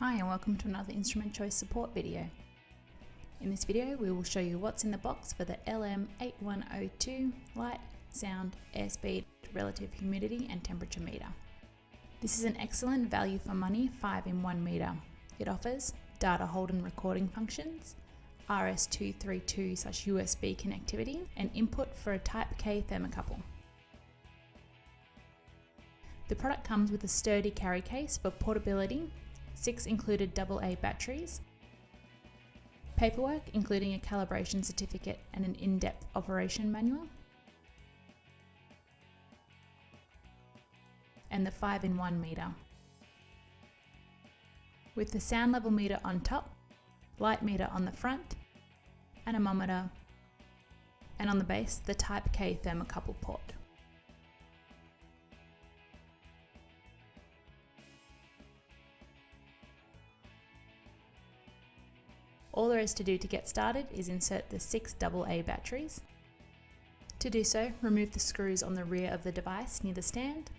Hi and welcome to another instrument choice support video. In this video we will show you what's in the box for the LM8102 Light Sound Airspeed Relative Humidity and Temperature Meter. This is an excellent value for money 5-in-1 meter. It offers data hold and recording functions, RS232/USB connectivity, and input for a Type K thermocouple. The product comes with a sturdy carry case for portability, 6 included AA batteries, paperwork including a calibration certificate and an in-depth operation manual, and the 5-in-1 meter. With the sound level meter on top, light meter on the front, anemometer, and on the base the Type K thermocouple port. All there is to do to get started is insert the 6 AA batteries. To do so, remove the screws on the rear of the device near the stand.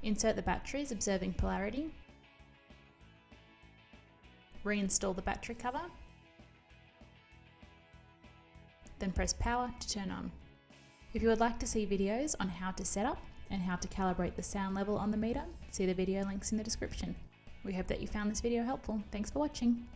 Insert the batteries observing polarity. Reinstall the battery cover. Then press power to turn on. If you would like to see videos on how to set up and how to calibrate the sound level on the meter, see the video links in the description. We hope that you found this video helpful. Thanks for watching.